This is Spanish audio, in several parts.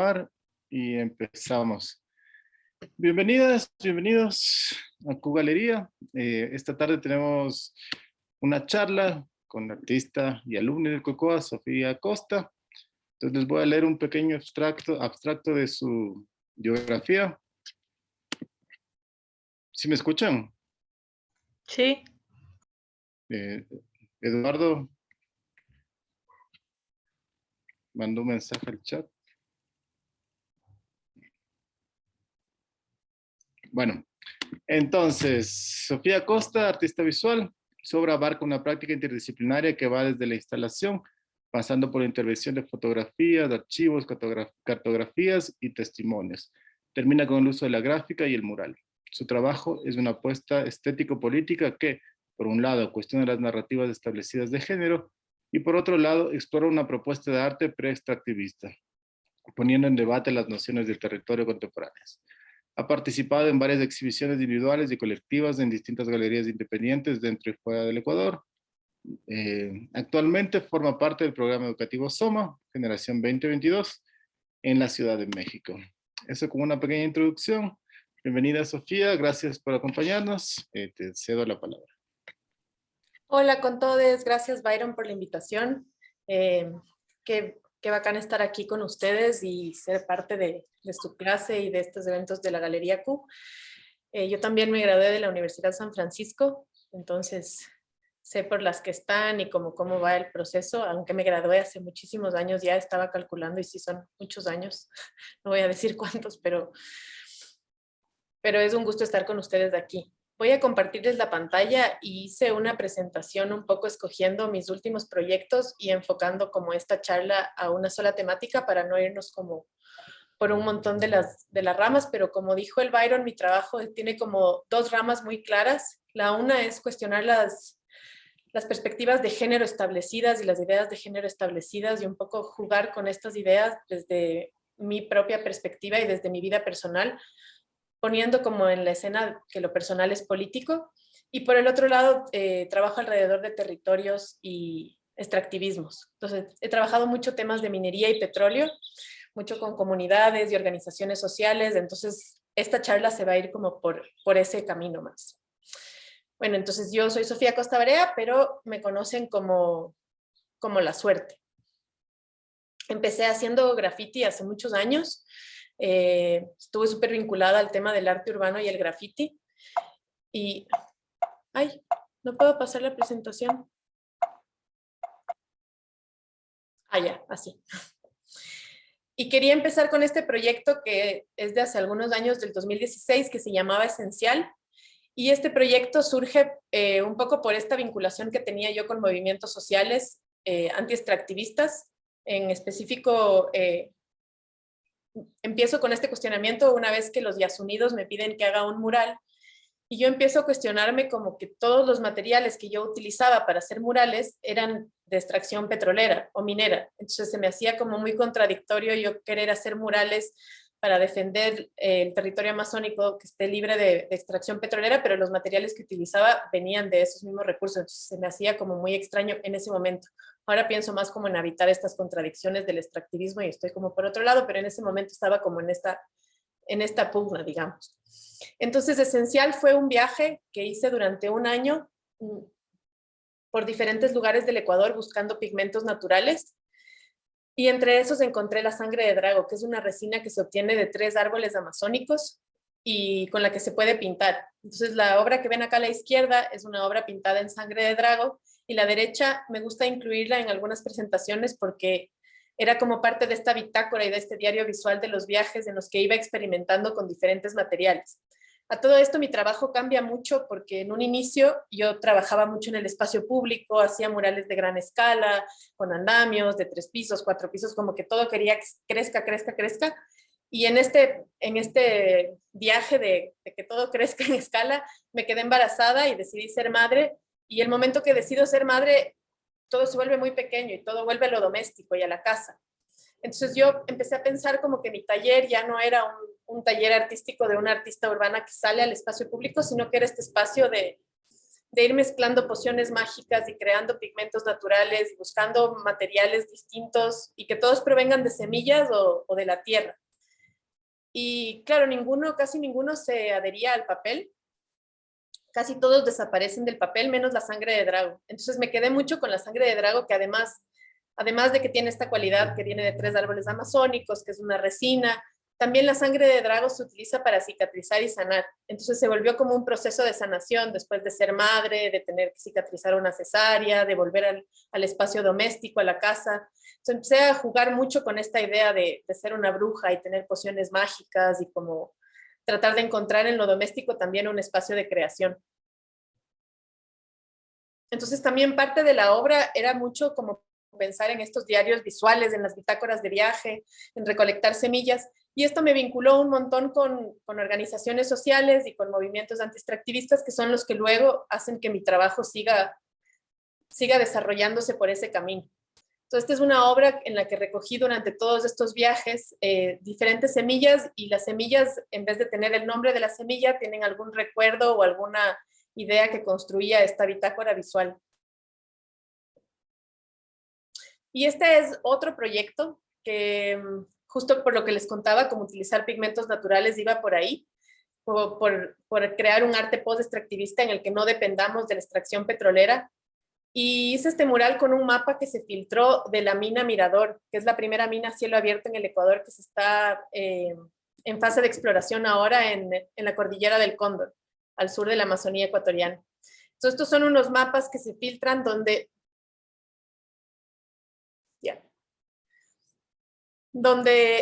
grabar y empezamos. Bienvenidas, bienvenidos a QGalería. Esta tarde tenemos una charla con la artista y alumna del COCOA, Sofía Costa. Entonces les voy a leer un pequeño abstracto de su biografía. ¿Sí me escuchan? Sí. Eduardo mandó un mensaje al chat. Bueno, entonces, Sofía Costa, artista visual. Su obra abarca una práctica interdisciplinaria que va desde la instalación, pasando por la intervención de fotografías, de archivos, cartografías y testimonios. Termina con el uso de la gráfica y el mural. Su trabajo es una apuesta estético-política que, por un lado, cuestiona las narrativas establecidas de género y, por otro lado, explora una propuesta de arte pre-extractivista, poniendo en debate las nociones del territorio contemporáneas. Ha participado en varias exhibiciones individuales y colectivas en distintas galerías independientes dentro y fuera del Ecuador. Actualmente forma parte del programa educativo SOMA, Generación 2022, en la Ciudad de México. Eso como una pequeña introducción. Bienvenida, Sofía, gracias por acompañarnos. Te cedo la palabra. Hola con todos, gracias Byron por la invitación. Qué bacán estar aquí con ustedes y ser parte de su clase y de estos eventos de la Galería Q. Yo también me gradué de la Universidad San Francisco, entonces sé por las que están y cómo va el proceso. Aunque me gradué hace muchísimos años, ya estaba calculando y sí son muchos años. No voy a decir cuántos, pero es un gusto estar con ustedes aquí. Voy a compartirles la pantalla y hice una presentación un poco escogiendo mis últimos proyectos y enfocando como esta charla a una sola temática para no irnos como por un montón de las ramas, pero como dijo el Byron, mi trabajo tiene como dos ramas muy claras. La una es cuestionar las perspectivas de género establecidas y las ideas de género establecidas y un poco jugar con estas ideas desde mi propia perspectiva y desde mi vida personal, poniendo como en la escena que lo personal es político. Y por el otro lado, trabajo alrededor de territorios y extractivismos. Entonces, he trabajado mucho temas de minería y petróleo, mucho con comunidades y organizaciones sociales. Entonces, esta charla se va a ir como por ese camino más. Bueno, entonces yo soy Sofía Costa Barea, pero me conocen como La Suerte. Empecé haciendo graffiti hace muchos años. Estuve súper vinculada al tema del arte urbano y el graffiti. Y, ay, no puedo pasar la presentación. Ah, ya, así. Y quería empezar con este proyecto que es de hace algunos años, del 2016, que se llamaba Esencial. Y este proyecto surge un poco por esta vinculación que tenía yo con movimientos sociales anti-extractivistas. En específico, empiezo con este cuestionamiento una vez que los Yasunidos me piden que haga un mural y yo empiezo a cuestionarme como que todos los materiales que yo utilizaba para hacer murales eran de extracción petrolera o minera. Entonces se me hacía como muy contradictorio yo querer hacer murales para defender el territorio amazónico que esté libre de extracción petrolera, pero los materiales que utilizaba venían de esos mismos recursos. Entonces se me hacía como muy extraño en ese momento. Ahora pienso más como en evitar estas contradicciones del extractivismo y estoy como por otro lado, pero en ese momento estaba como en esta pugna, digamos. Entonces, Esencial fue un viaje que hice durante un año por diferentes lugares del Ecuador buscando pigmentos naturales. Y entre esos encontré la sangre de drago, que es una resina que se obtiene de 3 árboles amazónicos y con la que se puede pintar. Entonces, la obra que ven acá a la izquierda es una obra pintada en sangre de drago y la derecha me gusta incluirla en algunas presentaciones porque era como parte de esta bitácora y de este diario visual de los viajes en los que iba experimentando con diferentes materiales. A todo esto mi trabajo cambia mucho porque en un inicio yo trabajaba mucho en el espacio público, hacía murales de gran escala, con andamios de 3 pisos, 4 pisos, como que todo quería que crezca, crezca, crezca. Y en este viaje de que todo crezca en escala, me quedé embarazada y decidí ser madre. Y el momento que decido ser madre, todo se vuelve muy pequeño y todo vuelve a lo doméstico y a la casa. Entonces yo empecé a pensar como que mi taller ya no era un taller artístico de una artista urbana que sale al espacio público, sino que era este espacio de de ir mezclando pociones mágicas y creando pigmentos naturales, buscando materiales distintos y que todos provengan de semillas o de la tierra. Y claro, casi ninguno se adhería al papel. Casi todos desaparecen del papel, menos la sangre de drago. Entonces me quedé mucho con la sangre de drago, que además de que tiene esta cualidad que viene de 3 árboles amazónicos, que es una resina, también la sangre de drago se utiliza para cicatrizar y sanar. Entonces se volvió como un proceso de sanación después de ser madre, de tener que cicatrizar una cesárea, de volver al espacio doméstico, a la casa. Entonces empecé a jugar mucho con esta idea de ser una bruja y tener pociones mágicas y como tratar de encontrar en lo doméstico también un espacio de creación. Entonces también parte de la obra era mucho como pensar en estos diarios visuales, en las bitácoras de viaje, en recolectar semillas, y esto me vinculó un montón con organizaciones sociales y con movimientos anti-extractivistas, que son los que luego hacen que mi trabajo siga desarrollándose por ese camino. Entonces, esta es una obra en la que recogí durante todos estos viajes diferentes semillas, y las semillas, en vez de tener el nombre de la semilla, tienen algún recuerdo o alguna idea que construía esta bitácora visual. Y este es otro proyecto que, justo por lo que les contaba, como utilizar pigmentos naturales, iba por ahí, por crear un arte post-extractivista en el que no dependamos de la extracción petrolera. Y hice este mural con un mapa que se filtró de la mina Mirador, que es la primera mina a cielo abierto en el Ecuador, que se está en fase de exploración ahora en la cordillera del Cóndor, al sur de la Amazonía ecuatoriana. Entonces, estos son unos mapas que se filtran donde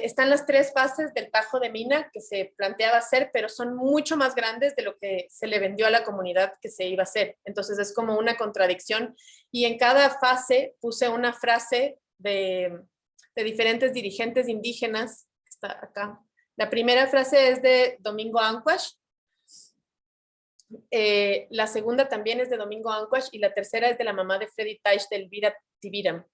están las 3 fases del tajo de mina que se planteaba hacer, pero son mucho más grandes de lo que se le vendió a la comunidad que se iba a hacer. Entonces es como una contradicción. Y en cada fase puse una frase de diferentes dirigentes indígenas, que está acá. La primera frase es de Domingo Ancuash, la segunda también es de Domingo Ancuash, y la tercera es de la mamá de Freddy Taish, de Elvira Tibiram.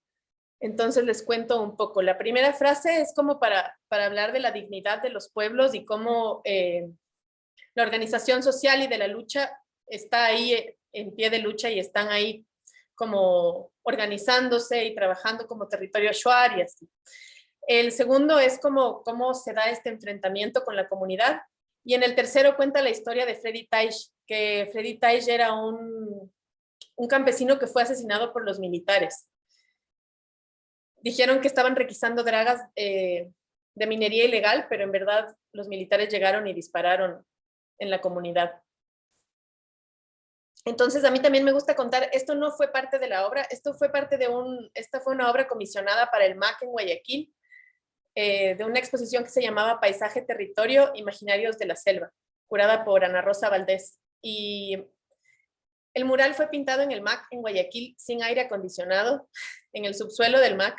Entonces les cuento un poco. La primera frase es como para hablar de la dignidad de los pueblos y cómo la organización social y de la lucha está ahí en pie de lucha, y están ahí como organizándose y trabajando como territorio shuar y así. El segundo es cómo se da este enfrentamiento con la comunidad. Y en el tercero cuenta la historia de Freddy Taish, que Freddy Taish era un campesino que fue asesinado por los militares. Dijeron que estaban requisando dragas de minería ilegal, pero en verdad los militares llegaron y dispararon en la comunidad. Entonces, a mí también me gusta contar, esto no fue parte de la obra, esta fue una obra comisionada para el MAC en Guayaquil, de una exposición que se llamaba Paisaje, Territorio, Imaginarios de la Selva, curada por Ana Rosa Valdés. Y el mural fue pintado en el MAC en Guayaquil sin aire acondicionado, en el subsuelo del MAC,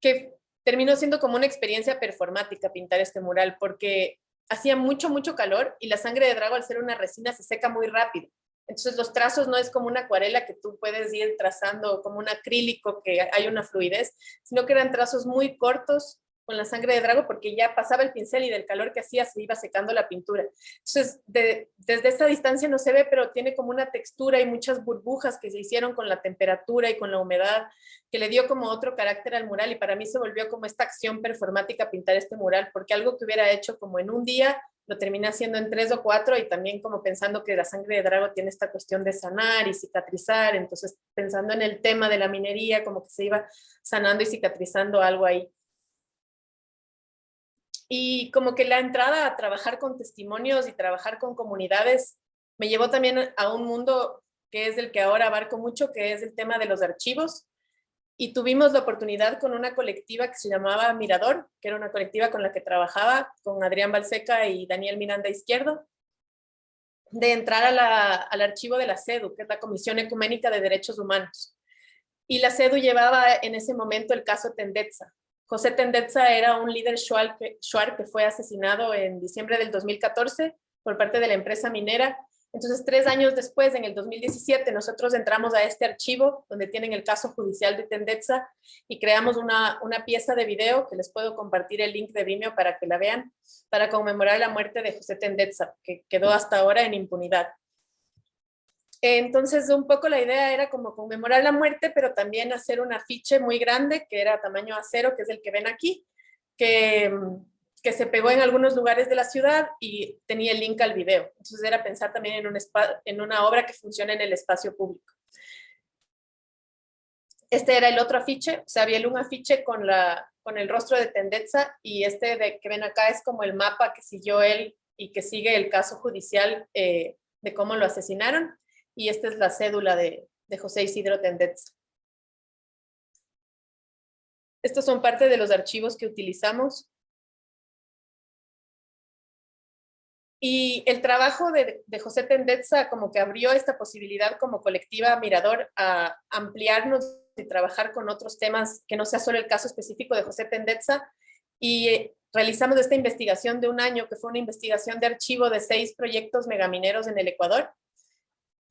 que terminó siendo como una experiencia performática pintar este mural, porque hacía mucho, mucho calor, y la sangre de drago, al ser una resina, se seca muy rápido. Entonces los trazos no es como una acuarela que tú puedes ir trazando, como un acrílico que hay una fluidez, sino que eran trazos muy cortos con la sangre de drago, porque ya pasaba el pincel y del calor que hacía se iba secando la pintura. Entonces, desde esta distancia no se ve, pero tiene como una textura y muchas burbujas que se hicieron con la temperatura y con la humedad, que le dio como otro carácter al mural, y para mí se volvió como esta acción performática pintar este mural, porque algo que hubiera hecho como en un día, lo terminé haciendo en 3 o 4, y también como pensando que la sangre de drago tiene esta cuestión de sanar y cicatrizar, entonces pensando en el tema de la minería, como que se iba sanando y cicatrizando algo ahí. Y como que la entrada a trabajar con testimonios y trabajar con comunidades me llevó también a un mundo que es el que ahora abarco mucho, que es el tema de los archivos. Y tuvimos la oportunidad con una colectiva que se llamaba Mirador, que era una colectiva con la que trabajaba, con Adrián Balseca y Daniel Miranda Izquierdo, de entrar al archivo de la CEDU, que es la Comisión Ecuménica de Derechos Humanos. Y la CEDU llevaba en ese momento el caso Tendetza. José Tendetza era un líder shuar que fue asesinado en diciembre del 2014 por parte de la empresa minera. Entonces, 3 años después, en el 2017, nosotros entramos a este archivo donde tienen el caso judicial de Tendetza, y creamos una pieza de video que les puedo compartir el link de Vimeo para que la vean, para conmemorar la muerte de José Tendetza, que quedó hasta ahora en impunidad. Entonces, un poco la idea era como conmemorar la muerte, pero también hacer un afiche muy grande, que era tamaño A0, que es el que ven aquí, que, que se pegó en algunos lugares de la ciudad y tenía el link al video. Entonces era pensar también en una obra que funcione en el espacio público. Este era el otro afiche, o sea, había un afiche con el rostro de Tendetza, y que ven acá es como el mapa que siguió él y que sigue el caso judicial de cómo lo asesinaron. Y esta es la cédula de José Isidro Tendetza. Estos son parte de los archivos que utilizamos. Y el trabajo de José Tendetza como que abrió esta posibilidad como colectiva Mirador a ampliarnos y trabajar con otros temas que no sea solo el caso específico de José Tendetza. Y realizamos esta investigación de un año, que fue una investigación de archivo de 6 proyectos megamineros en el Ecuador.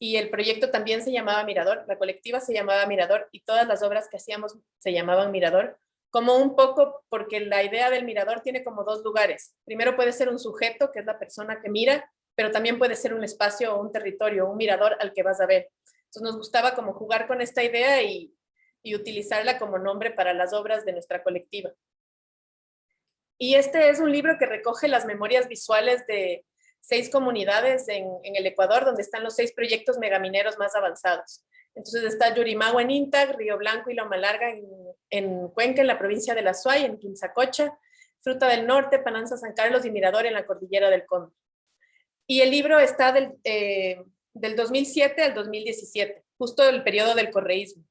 Y el proyecto también se llamaba Mirador, la colectiva se llamaba Mirador, y todas las obras que hacíamos se llamaban Mirador, como un poco porque la idea del mirador tiene como 2 lugares. Primero puede ser un sujeto, que es la persona que mira, pero también puede ser un espacio o un territorio, un mirador al que vas a ver. Entonces nos gustaba como jugar con esta idea y utilizarla como nombre para las obras de nuestra colectiva. Y este es un libro que recoge las memorias visuales de 6 comunidades en el Ecuador, donde están los 6 proyectos megamineros más avanzados. Entonces está Yurimagua en Intag, Río Blanco y Loma Larga en Cuenca, en la provincia de La Suay, en Quimsacocha, Fruta del Norte, Pananza, San Carlos y Mirador en la cordillera del Cóndor. Y el libro está del 2007 al 2017, justo el periodo del correísmo.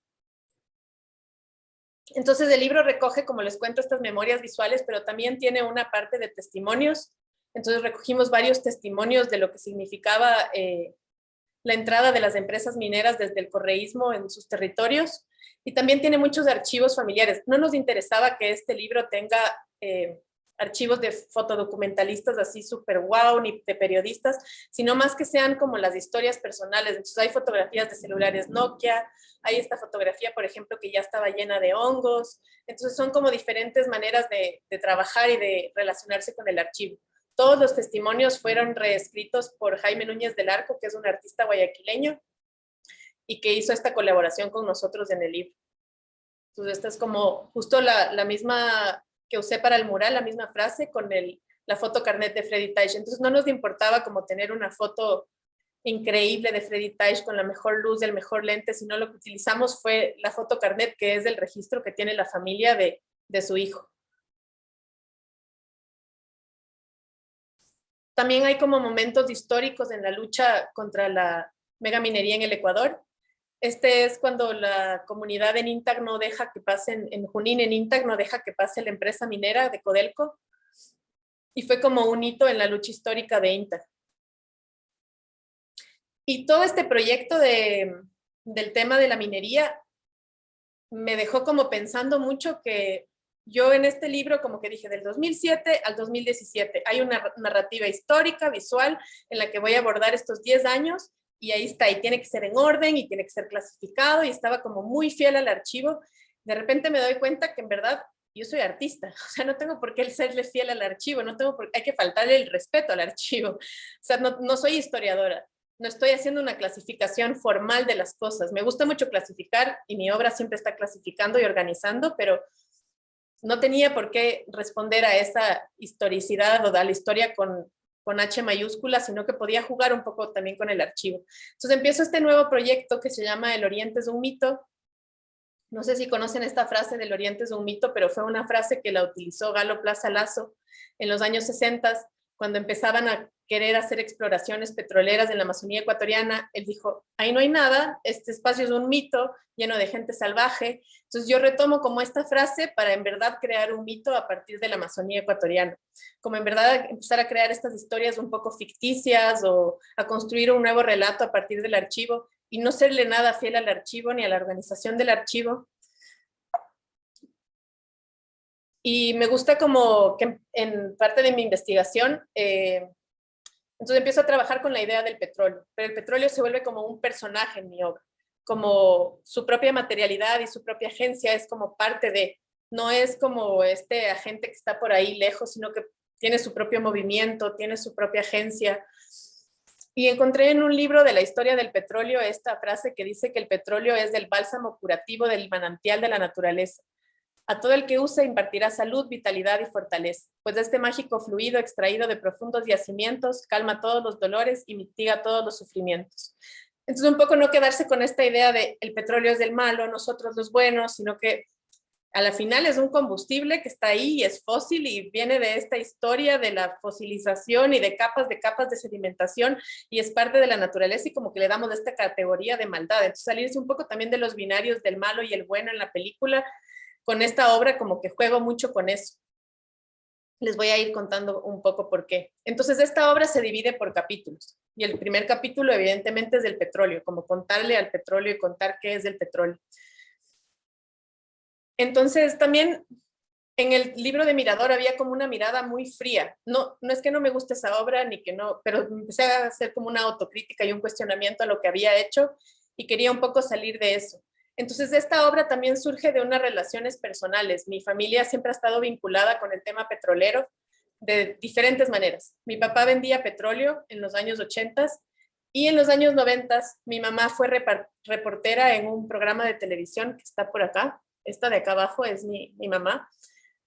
Entonces el libro recoge, como les cuento, estas memorias visuales, pero también tiene una parte de testimonios. Entonces recogimos varios testimonios de lo que significaba la entrada de las empresas mineras desde el correísmo en sus territorios, y también tiene muchos archivos familiares. No nos interesaba que este libro tenga archivos de fotodocumentalistas así súper wow, ni de periodistas, sino más que sean como las historias personales. Entonces hay fotografías de celulares Nokia, hay esta fotografía, por ejemplo, que ya estaba llena de hongos. Entonces son como diferentes maneras de trabajar y de relacionarse con el archivo. Todos los testimonios fueron reescritos por Jaime Núñez del Arco, que es un artista guayaquileño y que hizo esta colaboración con nosotros en el libro. Entonces esta es como justo la misma que usé para el mural, la misma frase con la foto carnet de Freddy Taish. Entonces no nos importaba como tener una foto increíble de Freddy Taish con la mejor luz, el mejor lente, sino lo que utilizamos fue la foto carnet, que es el registro que tiene la familia de su hijo. También hay como momentos históricos en la lucha contra la megaminería en el Ecuador. Este es cuando la comunidad en Intag no deja que pasen, en Junín, en Intag, no deja que pase la empresa minera de Codelco. Y fue como un hito en la lucha histórica de Intag. Y todo este proyecto del tema de la minería me dejó como pensando mucho que yo en este libro como que dije del 2007 al 2017 hay una narrativa histórica, visual, en la que voy a abordar estos 10 años y ahí está, y tiene que ser en orden y tiene que ser clasificado, y estaba como muy fiel al archivo. De repente me doy cuenta que en verdad yo soy artista, o sea, no tengo por qué serle fiel al archivo, hay que faltarle el respeto al archivo, o sea, no soy historiadora. No estoy haciendo una clasificación formal de las cosas. Me gusta mucho clasificar y mi obra siempre está clasificando y organizando, pero no tenía por qué responder a esa historicidad o a la historia con H mayúscula, sino que podía jugar un poco también con el archivo. Entonces empiezo este nuevo proyecto que se llama El Oriente es un mito. No sé si conocen esta frase del Oriente es un mito, pero fue una frase que la utilizó Galo Plaza Lazo en los años 60, cuando empezaban a querer hacer exploraciones petroleras en la Amazonía ecuatoriana. Él dijo, ahí no hay nada, este espacio es un mito lleno de gente salvaje. Entonces yo retomo como esta frase para en verdad crear un mito a partir de la Amazonía ecuatoriana, como en verdad empezar a crear estas historias un poco ficticias o a construir un nuevo relato a partir del archivo y no serle nada fiel al archivo ni a la organización del archivo. Y me gusta como que en parte de mi investigación, entonces empiezo a trabajar con la idea del petróleo, pero el petróleo se vuelve como un personaje en mi obra, como su propia materialidad y su propia agencia es como parte de, no es como este agente que está por ahí lejos, sino que tiene su propio movimiento, tiene su propia agencia. Y encontré en un libro de la historia del petróleo esta frase que dice que el petróleo es el bálsamo curativo del manantial de la naturaleza. A todo el que use impartirá salud, vitalidad y fortaleza, pues este mágico fluido extraído de profundos yacimientos calma todos los dolores y mitiga todos los sufrimientos. Entonces, un poco no quedarse con esta idea de el petróleo es del malo, nosotros los buenos, sino que a la final es un combustible que está ahí y es fósil y viene de esta historia de la fosilización y de capas de sedimentación y es parte de la naturaleza y como que le damos esta categoría de maldad. Entonces, salirse un poco también de los binarios del malo y el bueno en la película, con esta obra como que juego mucho con eso. Les voy a ir contando un poco por qué. Entonces, esta obra se divide por capítulos. Y el primer capítulo, evidentemente, es del petróleo, como contarle al petróleo y contar qué es el petróleo. Entonces, también en el libro de Mirador había como una mirada muy fría. No es que no me guste esa obra, ni que no, pero empecé a hacer como una autocrítica y un cuestionamiento a lo que había hecho y quería un poco salir de eso. Entonces, esta obra también surge de unas relaciones personales. Mi familia siempre ha estado vinculada con el tema petrolero de diferentes maneras. Mi papá vendía petróleo en los años 80 y en los años 90 mi mamá fue reportera en un programa de televisión que está por acá. Esta de acá abajo es mi mamá.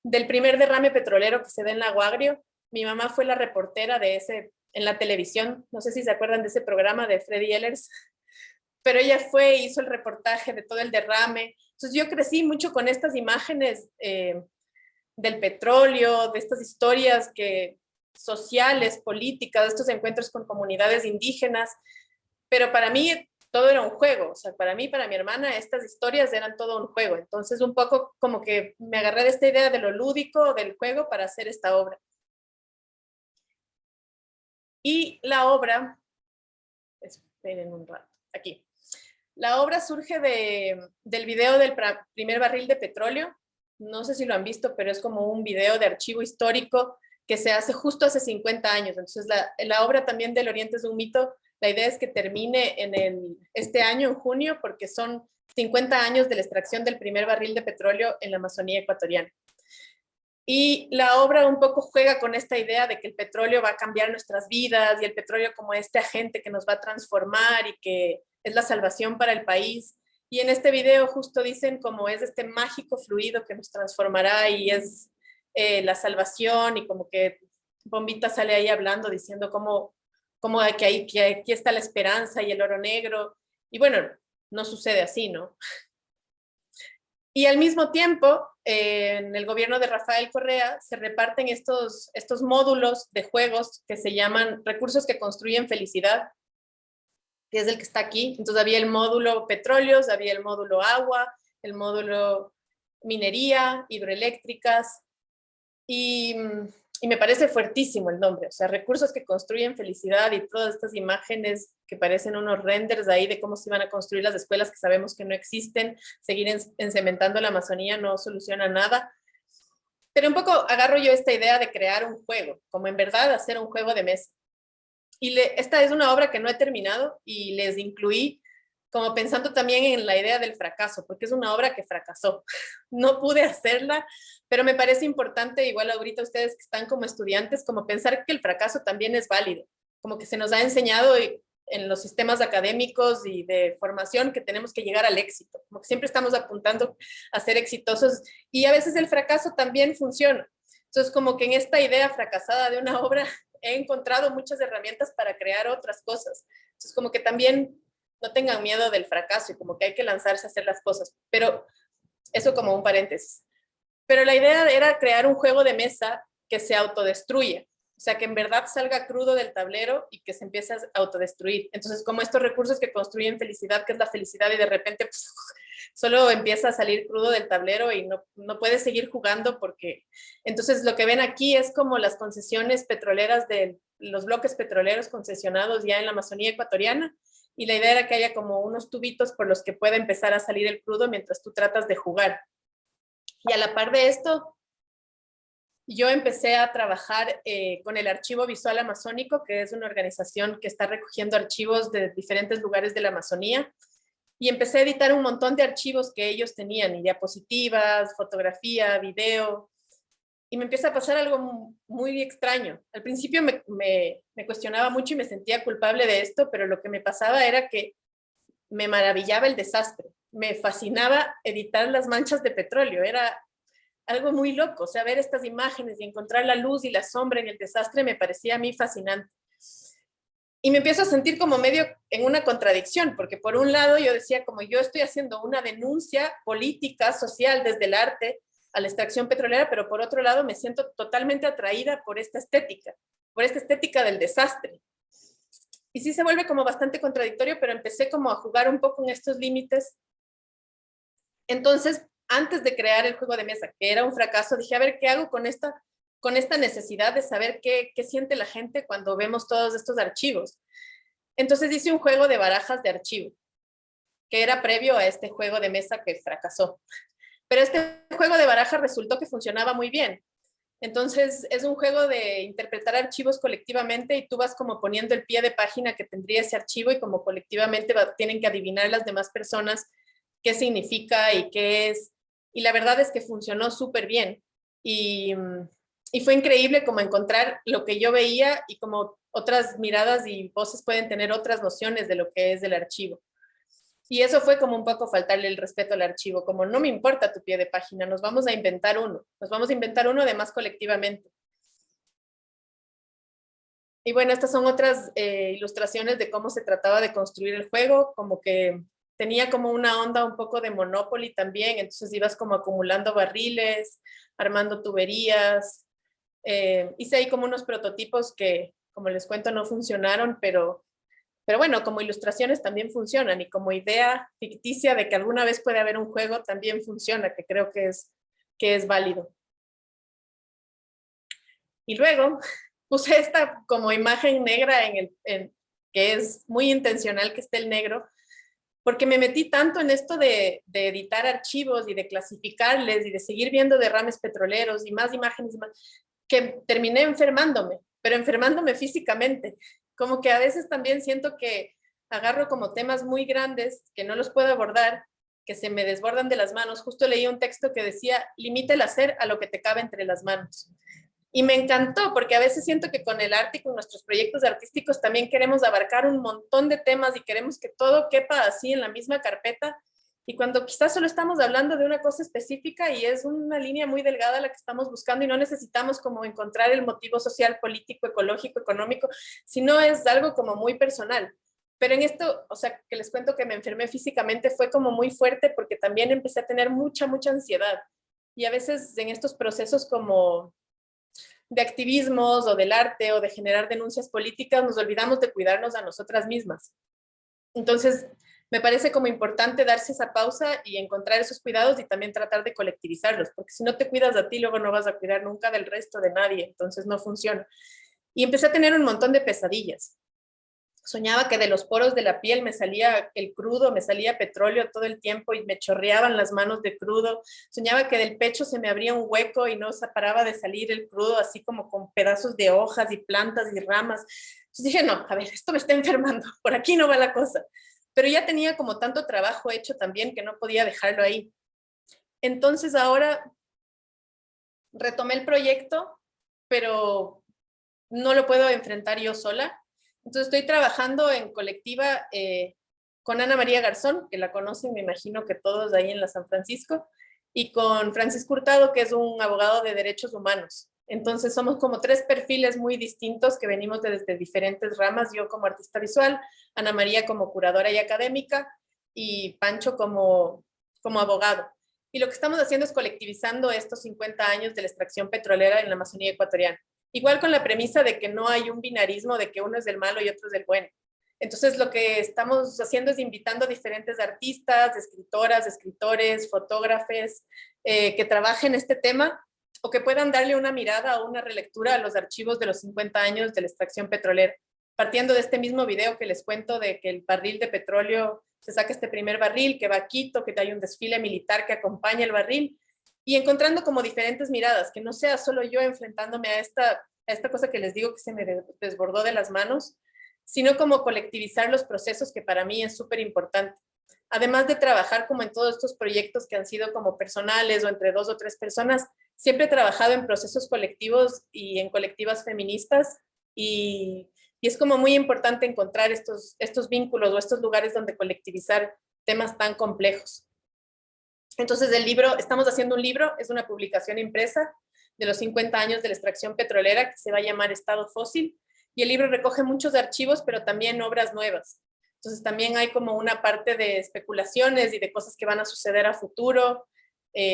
Del primer derrame petrolero que se da en Lago Agrio, mi mamá fue la reportera de ese en la televisión. No sé si se acuerdan de ese programa de Freddy Ehlers, pero ella fue, hizo el reportaje de todo el derrame. Entonces yo crecí mucho con estas imágenes del petróleo, de estas historias sociales, políticas, de estos encuentros con comunidades indígenas, pero para mí todo era un juego, o sea, para mí, para mi hermana, estas historias eran todo un juego. Entonces un poco como que me agarré de esta idea de lo lúdico, del juego, para hacer esta obra. Y la obra, esperen un rato, aquí. La obra surge del video del primer barril de petróleo. No sé si lo han visto, pero es como un video de archivo histórico que se hace justo hace 50 años. Entonces, la obra también del Oriente es un mito. La idea es que termine este año, en junio, porque son 50 años de la extracción del primer barril de petróleo en la Amazonía ecuatoriana. Y la obra un poco juega con esta idea de que el petróleo va a cambiar nuestras vidas y el petróleo como este agente que nos va a transformar y que es la salvación para el país. Y en este video justo dicen como es este mágico fluido que nos transformará y es la salvación y como que Bombita sale ahí hablando diciendo como que aquí está la esperanza y el oro negro. Y bueno, no sucede así, ¿no? Y al mismo tiempo, en el gobierno de Rafael Correa se reparten estos módulos de juegos que se llaman recursos que construyen felicidad, que es el que está aquí. Entonces había el módulo petróleos, había el módulo agua, el módulo minería, hidroeléctricas, y me parece fuertísimo el nombre, o sea, recursos que construyen felicidad y todas estas imágenes que parecen unos renders ahí de cómo se iban a construir las escuelas que sabemos que no existen, seguir encementando la Amazonía no soluciona nada. Pero un poco agarro yo esta idea de crear un juego, como en verdad hacer un juego de mesa. Y esta es una obra que no he terminado y les incluí como pensando también en la idea del fracaso, porque es una obra que fracasó. No pude hacerla, pero me parece importante, igual ahorita ustedes que están como estudiantes, como pensar que el fracaso también es válido, como que se nos ha enseñado en los sistemas académicos y de formación que tenemos que llegar al éxito, como que siempre estamos apuntando a ser exitosos y a veces el fracaso también funciona. Entonces, como que en esta idea fracasada de una obra he encontrado muchas herramientas para crear otras cosas. Entonces, como que también no tengan miedo del fracaso y como que hay que lanzarse a hacer las cosas. Pero eso como un paréntesis. Pero la idea era crear un juego de mesa que se autodestruya. O sea, que en verdad salga crudo del tablero y que se empiece a autodestruir. Entonces, como estos recursos que construyen felicidad, que es la felicidad, y de repente solo empieza a salir crudo del tablero y no puedes seguir jugando porque... Entonces, lo que ven aquí es como las concesiones petroleras de los bloques petroleros concesionados ya en la Amazonía ecuatoriana, y la idea era que haya como unos tubitos por los que pueda empezar a salir el crudo mientras tú tratas de jugar. Y a la par de esto, yo empecé a trabajar con el Archivo Visual Amazónico, que es una organización que está recogiendo archivos de diferentes lugares de la Amazonía, y empecé a editar un montón de archivos que ellos tenían, y diapositivas, fotografía, video, y me empieza a pasar algo muy extraño. Al principio me cuestionaba mucho y me sentía culpable de esto, pero lo que me pasaba era que me maravillaba el desastre. Me fascinaba editar las manchas de petróleo. Era algo muy loco. O sea, ver estas imágenes y encontrar la luz y la sombra en el desastre me parecía a mí fascinante. Y me empiezo a sentir como medio en una contradicción, porque por un lado yo decía, como yo estoy haciendo una denuncia política, social, desde el arte a la extracción petrolera, pero por otro lado me siento totalmente atraída por esta estética del desastre. Y sí se vuelve como bastante contradictorio, pero empecé como a jugar un poco en estos límites. Entonces, antes de crear el juego de mesa, que era un fracaso, dije, a ver, ¿qué hago con esta necesidad de saber qué siente la gente cuando vemos todos estos archivos? Entonces hice un juego de barajas de archivo, que era previo a este juego de mesa que fracasó. Pero este juego de barajas resultó que funcionaba muy bien. Entonces es un juego de interpretar archivos colectivamente y tú vas como poniendo el pie de página que tendría ese archivo y como colectivamente tienen que adivinar las demás personas qué significa y qué es. Y la verdad es que funcionó súper bien. Y fue increíble como encontrar lo que yo veía y como otras miradas y voces pueden tener otras nociones de lo que es el archivo. Y eso fue como un poco faltarle el respeto al archivo, como no me importa tu pie de página, nos vamos a inventar uno además colectivamente. Y bueno, estas son otras ilustraciones de cómo se trataba de construir el juego, como que tenía como una onda un poco de Monopoly también, entonces ibas como acumulando barriles, armando tuberías. Hice ahí como unos prototipos que, como les cuento, no funcionaron, pero bueno, como ilustraciones también funcionan y como idea ficticia de que alguna vez puede haber un juego también funciona, que creo que es válido. Y luego puse esta como imagen negra que es muy intencional que esté el negro, porque me metí tanto en esto de editar archivos y de clasificarles y de seguir viendo derrames petroleros y más imágenes, que terminé enfermándome, pero enfermándome físicamente. Como que a veces también siento que agarro como temas muy grandes que no los puedo abordar, que se me desbordan de las manos. Justo leí un texto que decía, limita el hacer a lo que te cabe entre las manos. Y me encantó, porque a veces siento que con el arte y con nuestros proyectos artísticos también queremos abarcar un montón de temas y queremos que todo quepa así en la misma carpeta. Y cuando quizás solo estamos hablando de una cosa específica y es una línea muy delgada la que estamos buscando y no necesitamos como encontrar el motivo social, político, ecológico, económico, sino es algo como muy personal. Pero en esto, o sea, que les cuento que me enfermé físicamente fue como muy fuerte porque también empecé a tener mucha ansiedad. Y a veces en estos procesos como de activismos o del arte o de generar denuncias políticas, nos olvidamos de cuidarnos a nosotras mismas. Entonces, me parece como importante darse esa pausa y encontrar esos cuidados y también tratar de colectivizarlos, porque si no te cuidas a ti, luego no vas a cuidar nunca del resto de nadie, entonces no funciona. Y empecé a tener un montón de pesadillas. Soñaba que de los poros de la piel me salía el crudo, me salía petróleo todo el tiempo y me chorreaban las manos de crudo. Soñaba que del pecho se me abría un hueco y no se paraba de salir el crudo, así como con pedazos de hojas y plantas y ramas. Entonces dije, no, a ver, esto me está enfermando, por aquí no va la cosa. Pero ya tenía como tanto trabajo hecho también que no podía dejarlo ahí. Entonces ahora retomé el proyecto, pero no lo puedo enfrentar yo sola. Entonces estoy trabajando en colectiva con Ana María Garzón, que la conocen, me imagino que todos ahí en la San Francisco, y con Francisco Hurtado, que es un abogado de derechos humanos. Entonces somos como tres perfiles muy distintos que venimos desde diferentes ramas, yo como artista visual, Ana María como curadora y académica y Pancho como abogado. Y lo que estamos haciendo es colectivizando estos 50 años de la extracción petrolera en la Amazonía ecuatoriana. Igual con la premisa de que no hay un binarismo de que uno es del malo y otro es del bueno. Entonces lo que estamos haciendo es invitando a diferentes artistas, escritoras, escritores, fotógrafos que trabajen este tema o que puedan darle una mirada o una relectura a los archivos de los 50 años de la extracción petrolera. Partiendo de este mismo video que les cuento de que el barril de petróleo, se saca este primer barril que va a Quito, que hay un desfile militar que acompaña el barril, y encontrando como diferentes miradas, que no sea solo yo enfrentándome a esta cosa que les digo que se me desbordó de las manos, sino como colectivizar los procesos, que para mí es súper importante. Además de trabajar como en todos estos proyectos que han sido como personales o entre 2 o 3 personas, siempre he trabajado en procesos colectivos y en colectivas feministas y es como muy importante encontrar estos vínculos o estos lugares donde colectivizar temas tan complejos. Entonces el libro, estamos haciendo un libro, es una publicación impresa de los 50 años de la extracción petrolera que se va a llamar Estado Fósil, y el libro recoge muchos archivos, pero también obras nuevas. Entonces también hay como una parte de especulaciones y de cosas que van a suceder a futuro,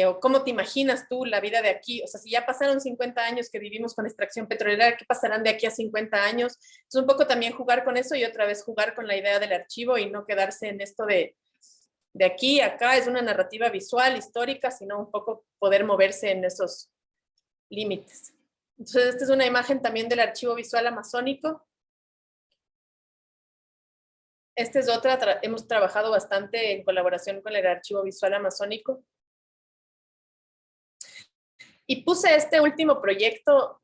o cómo te imaginas tú la vida de aquí. O sea, si ya pasaron 50 años que vivimos con extracción petrolera, ¿qué pasarán de aquí a 50 años? Es un poco también jugar con eso y otra vez jugar con la idea del archivo y no quedarse en esto de aquí a acá. Es una narrativa visual, histórica, sino un poco poder moverse en esos límites. Entonces, esta es una imagen también del archivo visual amazónico. Esta es otra, hemos trabajado bastante en colaboración con el archivo visual amazónico. Y puse este último proyecto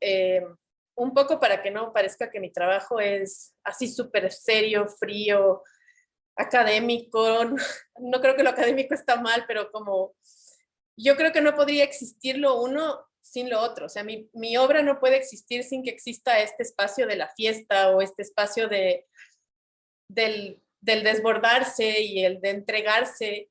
un poco para que no parezca que mi trabajo es así súper serio, frío, académico. No creo que lo académico está mal, pero como yo creo que no podría existir lo uno sin lo otro. O sea, mi obra no puede existir sin que exista este espacio de la fiesta o este espacio del desbordarse y el de entregarse.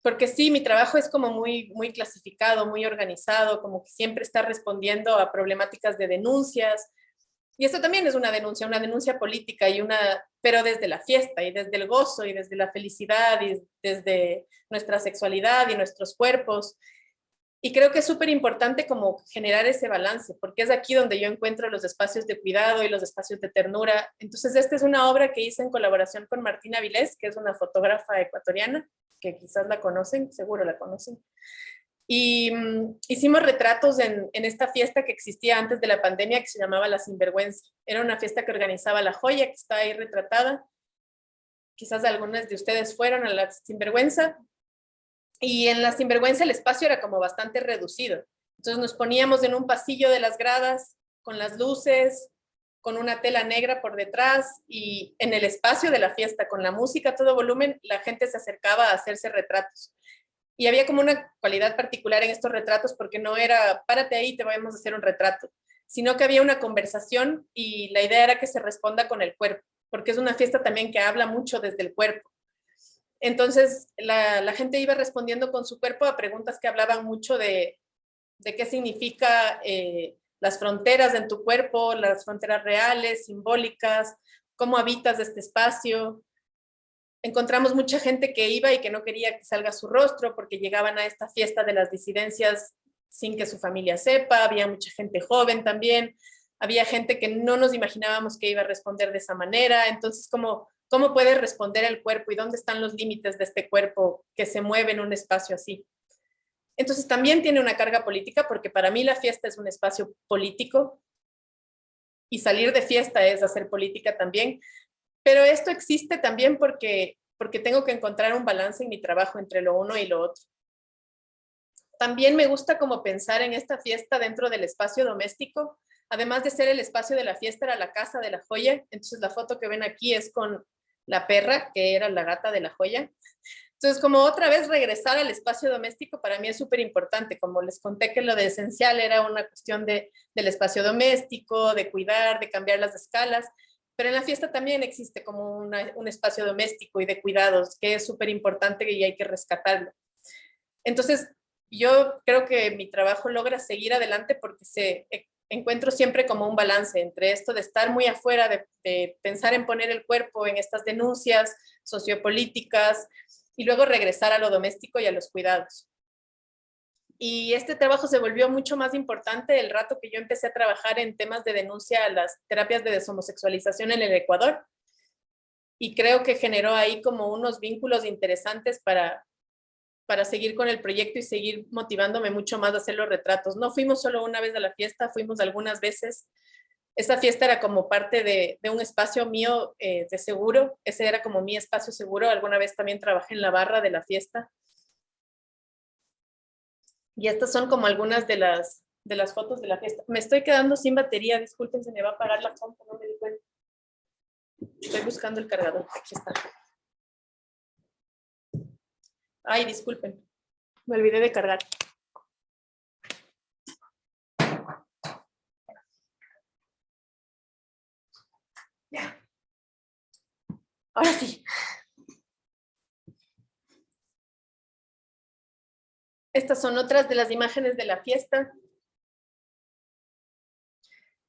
Porque sí, mi trabajo es como muy clasificado, muy organizado, como que siempre está respondiendo a problemáticas de denuncias. Y esto también es una denuncia política, pero desde la fiesta y desde el gozo y desde la felicidad y desde nuestra sexualidad y nuestros cuerpos. Y creo que es súper importante como generar ese balance, porque es aquí donde yo encuentro los espacios de cuidado y los espacios de ternura. Entonces, esta es una obra que hice en colaboración con Martina Vilés, que es una fotógrafa ecuatoriana, que quizás la conocen, seguro la conocen. Y hicimos retratos en esta fiesta que existía antes de la pandemia, que se llamaba La Sinvergüenza. Era una fiesta que organizaba La Joya, que está ahí retratada. Quizás algunas de ustedes fueron a La Sinvergüenza. Y en La Sinvergüenza el espacio era como bastante reducido. Entonces nos poníamos en un pasillo de las gradas con las luces, con una tela negra por detrás, y en el espacio de la fiesta, con la música a todo volumen, la gente se acercaba a hacerse retratos. Y había como una cualidad particular en estos retratos, porque no era, párate ahí, te vamos a hacer un retrato, sino que había una conversación y la idea era que se responda con el cuerpo, porque es una fiesta también que habla mucho desde el cuerpo. Entonces, la gente iba respondiendo con su cuerpo a preguntas que hablaban mucho de qué significa las fronteras en tu cuerpo, las fronteras reales, simbólicas, cómo habitas este espacio. Encontramos mucha gente que iba y que no quería que salga su rostro porque llegaban a esta fiesta de las disidencias sin que su familia sepa. Había mucha gente joven también. Había gente que no nos imaginábamos que iba a responder de esa manera. Entonces, ¿cómo puede responder el cuerpo y dónde están los límites de este cuerpo que se mueve en un espacio así? Entonces, también tiene una carga política, porque para mí la fiesta es un espacio político y salir de fiesta es hacer política también. Pero esto existe también porque tengo que encontrar un balance en mi trabajo entre lo uno y lo otro. También me gusta como pensar en esta fiesta dentro del espacio doméstico. Además de ser el espacio de la fiesta, era la casa de La Joya. Entonces la foto que ven aquí es con la perra, que era la gata de La Joya. Entonces, como otra vez regresar al espacio doméstico para mí es súper importante. Como les conté que lo de esencial era una cuestión del espacio doméstico, de cuidar, de cambiar las escalas. Pero en la fiesta también existe como un espacio doméstico y de cuidados, que es súper importante y hay que rescatarlo. Entonces, yo creo que mi trabajo logra seguir adelante porque encuentro siempre como un balance entre esto de estar muy afuera, de pensar en poner el cuerpo en estas denuncias sociopolíticas y luego regresar a lo doméstico y a los cuidados. Y este trabajo se volvió mucho más importante el rato que yo empecé a trabajar en temas de denuncia a las terapias de deshomosexualización en el Ecuador. Y creo que generó ahí como unos vínculos interesantes para seguir con el proyecto y seguir motivándome mucho más a hacer los retratos. No fuimos solo una vez a la fiesta, fuimos algunas veces. Esa fiesta era como parte de un espacio mío de seguro. Ese era como mi espacio seguro. Alguna vez también trabajé en la barra de la fiesta. Y estas son como algunas de las fotos de la fiesta. Me estoy quedando sin batería, disculpen, se me va a apagar la compu, no me di cuenta. Estoy buscando el cargador, aquí está. Ay, disculpen, me olvidé de cargar. Ahora sí. Estas son otras de las imágenes de la fiesta.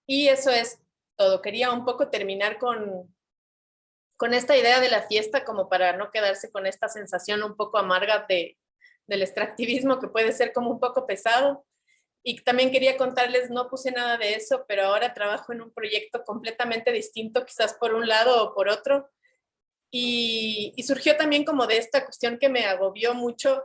Y eso es todo. Quería un poco terminar con esta idea de la fiesta como para no quedarse con esta sensación un poco amarga del extractivismo que puede ser como un poco pesado. Y también quería contarles, no puse nada de eso, pero ahora trabajo en un proyecto completamente distinto, quizás por un lado o por otro. Y surgió también como de esta cuestión que me agobió mucho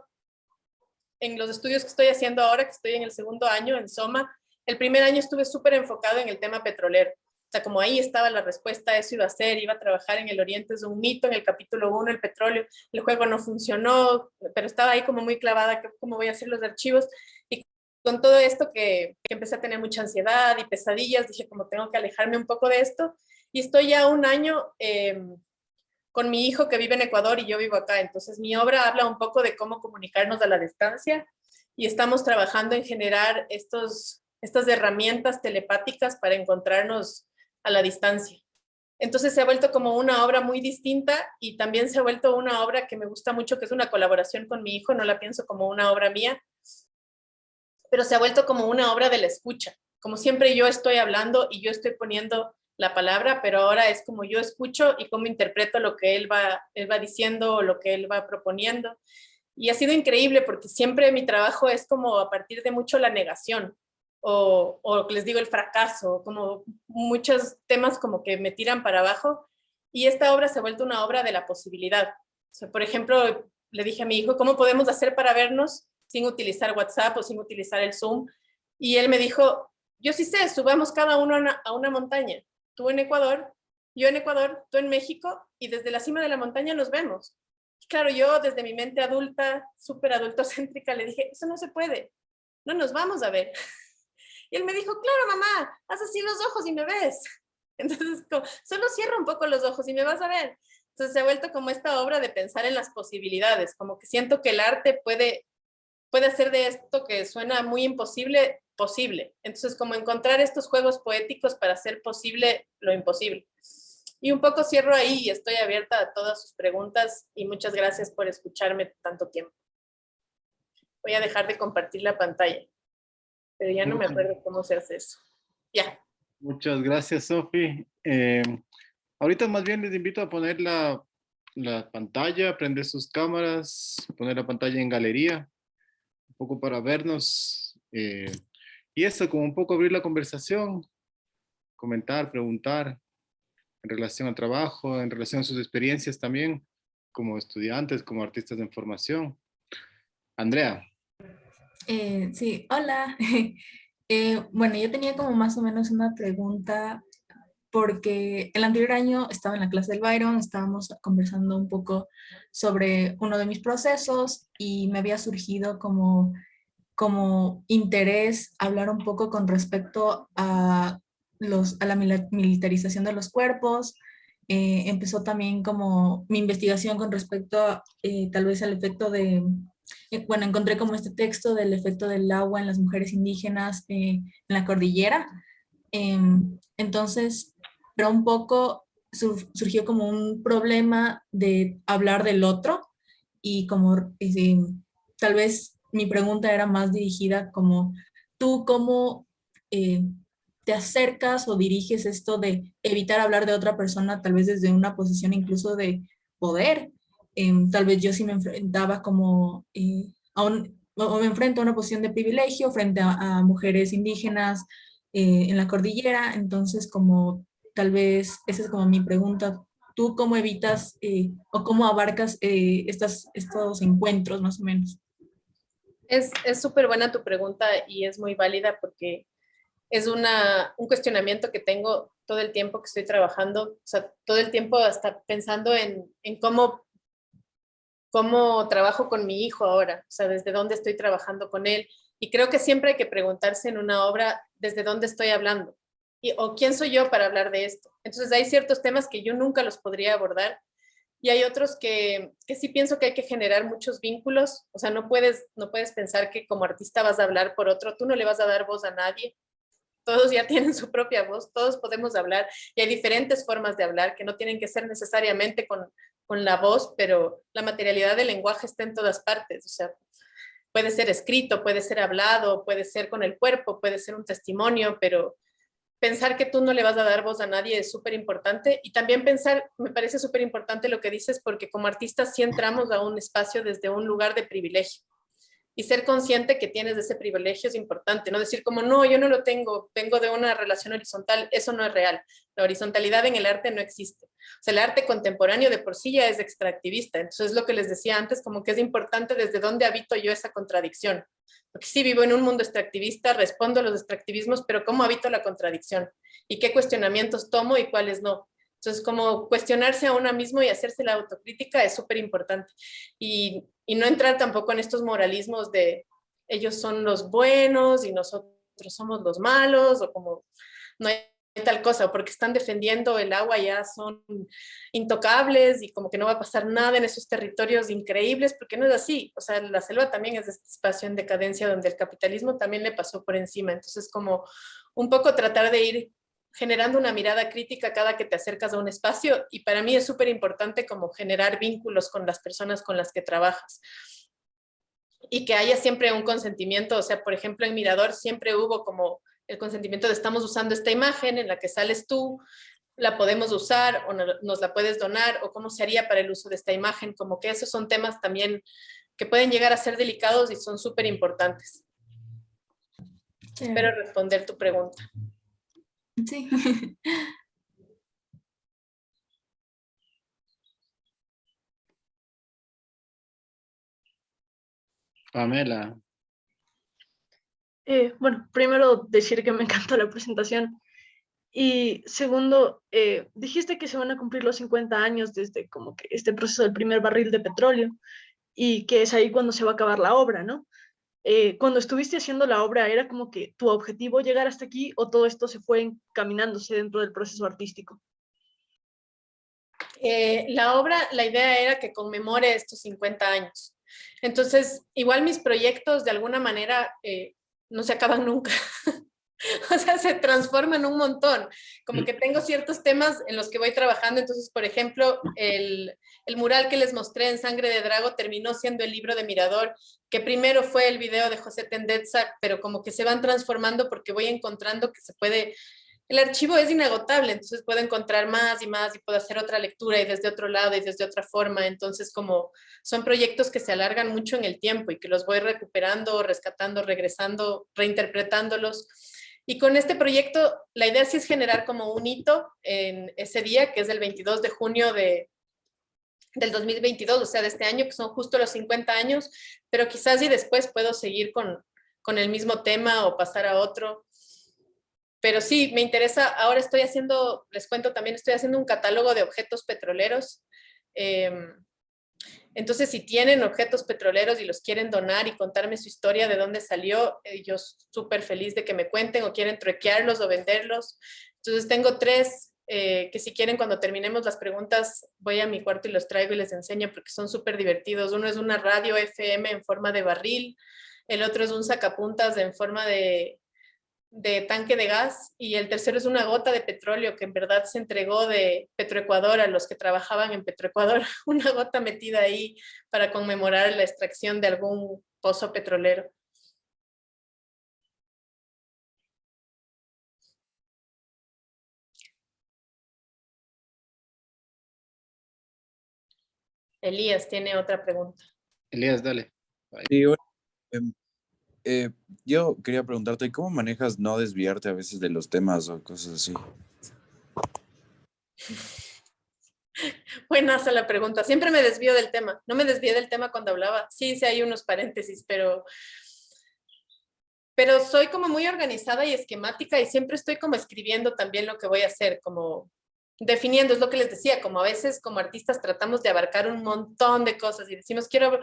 en los estudios que estoy haciendo ahora, que estoy en el segundo año en SOMA. El primer año estuve súper enfocado en el tema petrolero. O sea, como ahí estaba la respuesta, eso iba a ser, iba a trabajar en el Oriente es un mito, en el capítulo 1, el petróleo, el juego no funcionó, pero estaba ahí como muy clavada, cómo voy a hacer los archivos. Y con todo esto que empecé a tener mucha ansiedad y pesadillas, dije como tengo que alejarme un poco de esto. Y estoy ya un año con mi hijo que vive en Ecuador y yo vivo acá. Entonces mi obra habla un poco de cómo comunicarnos a la distancia y estamos trabajando en generar estas herramientas telepáticas para encontrarnos a la distancia. Entonces se ha vuelto como una obra muy distinta y también se ha vuelto una obra que me gusta mucho, que es una colaboración con mi hijo, no la pienso como una obra mía, pero se ha vuelto como una obra de la escucha. Como siempre yo estoy hablando y yo estoy poniendo la palabra, pero ahora es como yo escucho y cómo interpreto lo que él va diciendo o lo que él va proponiendo. Y ha sido increíble porque siempre mi trabajo es como a partir de mucho la negación o les digo el fracaso, como muchos temas como que me tiran para abajo. Y esta obra se ha vuelto una obra de la posibilidad. O sea, por ejemplo, le dije a mi hijo, ¿cómo podemos hacer para vernos sin utilizar WhatsApp o sin utilizar el Zoom? Y él me dijo, yo sí sé, subamos cada uno a una montaña. Tú en Ecuador, yo en Ecuador, tú en México, y desde la cima de la montaña nos vemos. Claro, yo desde mi mente adulta, súper adultocéntrica, le dije, eso no se puede, no nos vamos a ver. Y él me dijo, claro, mamá, haz así los ojos y me ves. Entonces, solo cierra un poco los ojos y me vas a ver. Entonces se ha vuelto como esta obra de pensar en las posibilidades, como que siento que el arte puede hacer de esto que suena muy imposible, posible. Entonces, como encontrar estos juegos poéticos para hacer posible lo imposible. Y un poco cierro ahí y estoy abierta a todas sus preguntas y muchas gracias por escucharme tanto tiempo. Voy a dejar de compartir la pantalla, pero ya no me acuerdo cómo se hace eso. Ya. Muchas gracias, Sofi. Ahorita más bien les invito a poner la pantalla, prender sus cámaras, poner la pantalla en galería, un poco para vernos. Y eso, como un poco abrir la conversación, comentar, preguntar en relación al trabajo, en relación a sus experiencias también, como estudiantes, como artistas en formación. Andrea. Sí, hola. Bueno, yo tenía como más o menos una pregunta porque el anterior año estaba en la clase del Byron, estábamos conversando un poco sobre uno de mis procesos y me había surgido como interés hablar un poco con respecto a la militarización de los cuerpos. Empezó también como mi investigación con respecto a tal vez al efecto bueno, encontré como este texto del efecto del agua en las mujeres indígenas en la cordillera. Entonces, pero un poco surgió como un problema de hablar del otro y como tal vez mi pregunta era más dirigida como tú cómo eh, te acercas o diriges esto de evitar hablar de otra persona tal vez desde una posición incluso de poder. Tal vez yo sí me enfrentaba como o me enfrento a una posición de privilegio frente a mujeres indígenas en la cordillera, entonces como tal vez esa es como mi pregunta. ¿Tú cómo evitas o cómo abarcas estos encuentros más o menos? Es súper buena tu pregunta y es muy válida porque es un cuestionamiento que tengo todo el tiempo que estoy trabajando, o sea, todo el tiempo hasta pensando en cómo trabajo con mi hijo ahora, o sea, desde dónde estoy trabajando con él. Y creo que siempre hay que preguntarse en una obra desde dónde estoy hablando o quién soy yo para hablar de esto. Entonces hay ciertos temas que yo nunca los podría abordar y hay otros que sí pienso que hay que generar muchos vínculos. O sea, no puedes pensar que como artista vas a hablar por otro, tú no le vas a dar voz a nadie. todos ya tienen su propia voz, todos podemos hablar y hay diferentes formas de hablar que no tienen que ser necesariamente con la voz, pero la materialidad del lenguaje está en todas partes, o sea, puede ser escrito, puede ser hablado, puede ser con el cuerpo, puede ser un testimonio, pero pensar que tú no le vas a dar voz a nadie es súper importante y también pensar, me parece súper importante lo que dices porque como artistas sí entramos a un espacio desde un lugar de privilegio y ser consciente que tienes ese privilegio es importante, no decir como no, yo no lo tengo, vengo de una relación horizontal, eso no es real, la horizontalidad en el arte no existe, o sea, el arte contemporáneo de por sí ya es extractivista, entonces lo que les decía antes, como que es importante desde dónde habito yo esa contradicción, porque sí vivo en un mundo extractivista, respondo a los extractivismos, pero ¿cómo habito la contradicción? ¿Y qué cuestionamientos tomo y cuáles no? Entonces, como cuestionarse a uno mismo y hacerse la autocrítica es súper importante. Y no entrar tampoco en estos moralismos de ellos son los buenos y nosotros somos los malos, o como no hay tal cosa, porque están defendiendo el agua, ya son intocables y como que no va a pasar nada en esos territorios increíbles, porque no es así. O sea, la selva también es este espacio en decadencia donde el capitalismo también le pasó por encima. Entonces, como un poco tratar de ir generando una mirada crítica cada que te acercas a un espacio y para mí es súper importante como generar vínculos con las personas con las que trabajas y que haya siempre un consentimiento, o sea, por ejemplo, en Mirador siempre hubo como el consentimiento de estamos usando esta imagen en la que sales tú, la podemos usar o nos la puedes donar o cómo se haría para el uso de esta imagen, como que esos son temas también que pueden llegar a ser delicados y son súper importantes. Espero responder tu pregunta. Sí. Pamela. Bueno, primero decir que me encantó la presentación y segundo, dijiste que se van a cumplir los 50 años desde como que este proceso del primer barril de petróleo y que es ahí cuando se va a acabar la obra, ¿no? Cuando estuviste haciendo la obra, ¿era como que tu objetivo llegar hasta aquí o todo esto se fue encaminándose dentro del proceso artístico? La obra, la idea era que conmemore estos 50 años. Entonces, igual mis proyectos de alguna manera no se acaban nunca. O sea, se transforman un montón. Como que tengo ciertos temas en los que voy trabajando. Entonces, por ejemplo, el mural que les mostré en Sangre de Drago terminó siendo el libro de Mirador, que primero fue el video de José Tendetza, pero como que se van transformando porque voy encontrando que se puede. El archivo es inagotable, entonces puedo encontrar más y más y puedo hacer otra lectura y desde otro lado y desde otra forma. Entonces, como son proyectos que se alargan mucho en el tiempo y que los voy recuperando, rescatando, regresando, reinterpretándolos. Y con este proyecto, la idea sí es generar como un hito en ese día, que es el 22 de junio del 2022, o sea, de este año, que son justo los 50 años, pero quizás y después puedo seguir con el mismo tema o pasar a otro. Pero sí, me interesa, ahora estoy haciendo, les cuento también, estoy haciendo un catálogo de objetos petroleros. Entonces, si tienen objetos petroleros y los quieren donar y contarme su historia, de dónde salió, yo súper feliz de que me cuenten o quieren truequearlos o venderlos. Entonces, tengo tres que si quieren cuando terminemos las preguntas, voy a mi cuarto y los traigo y les enseño porque son súper divertidos. Uno es una radio FM en forma de barril, el otro es un sacapuntas en forma de tanque de gas y el tercero es una gota de petróleo que en verdad se entregó de Petroecuador a los que trabajaban en Petroecuador, una gota metida ahí para conmemorar la extracción de algún pozo petrolero. Elías tiene otra pregunta. Elías, dale. Sí, bueno, em, yo quería preguntarte, ¿cómo manejas no desviarte a veces de los temas o cosas así? Buena la pregunta. Siempre me desvío del tema. No me desvié del tema cuando hablaba. Sí, sí hay unos paréntesis, pero soy como muy organizada y esquemática y siempre estoy como escribiendo también lo que voy a hacer, como definiendo, es lo que les decía, como a veces como artistas tratamos de abarcar un montón de cosas y decimos, quiero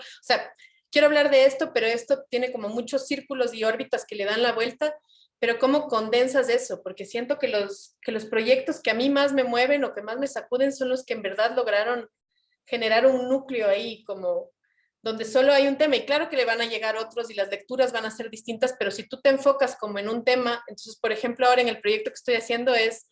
hablar de esto, pero esto tiene como muchos círculos y órbitas que le dan la vuelta, pero ¿cómo condensas eso? Porque siento que los proyectos que a mí más me mueven o que más me sacuden son los que en verdad lograron generar un núcleo ahí como donde solo hay un tema, y claro que le van a llegar otros y las lecturas van a ser distintas, pero si tú te enfocas como en un tema, entonces, por ejemplo, ahora en el proyecto que estoy haciendo es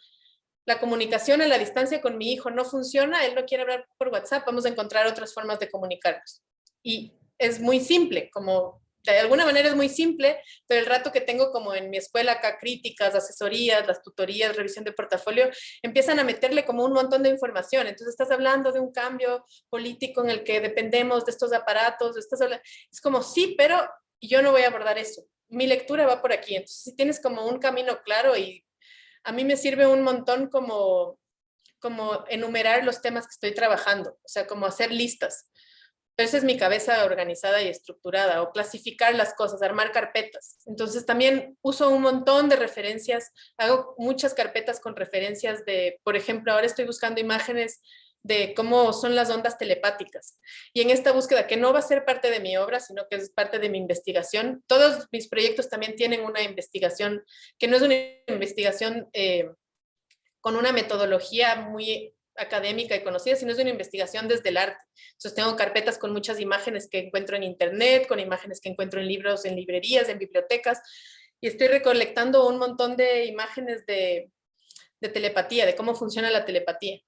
la comunicación a la distancia con mi hijo no funciona, él no quiere hablar por WhatsApp, vamos a encontrar otras formas de comunicarnos. Y es muy simple, como de alguna manera es muy simple, pero el rato que tengo como en mi escuela acá, críticas, asesorías, las tutorías, revisión de portafolio, empiezan a meterle como un montón de información. Entonces estás hablando de un cambio político en el que dependemos de estos aparatos, es como sí, pero yo no voy a abordar eso. Mi lectura va por aquí. Entonces si tienes como un camino claro y a mí me sirve un montón como enumerar los temas que estoy trabajando, o sea, como hacer listas. Pero esa es mi cabeza organizada y estructurada, o clasificar las cosas, armar carpetas. Entonces también uso un montón de referencias, hago muchas carpetas con referencias de, por ejemplo, ahora estoy buscando imágenes de cómo son las ondas telepáticas. Y en esta búsqueda, que no va a ser parte de mi obra, sino que es parte de mi investigación, todos mis proyectos también tienen una investigación, que no es una investigación con una metodología muy académica y conocida, sino es una investigación desde el arte. Entonces tengo carpetas con muchas imágenes que encuentro en internet, con imágenes que encuentro en libros, en librerías, en bibliotecas, y estoy recolectando un montón de imágenes de telepatía, de cómo funciona la telepatía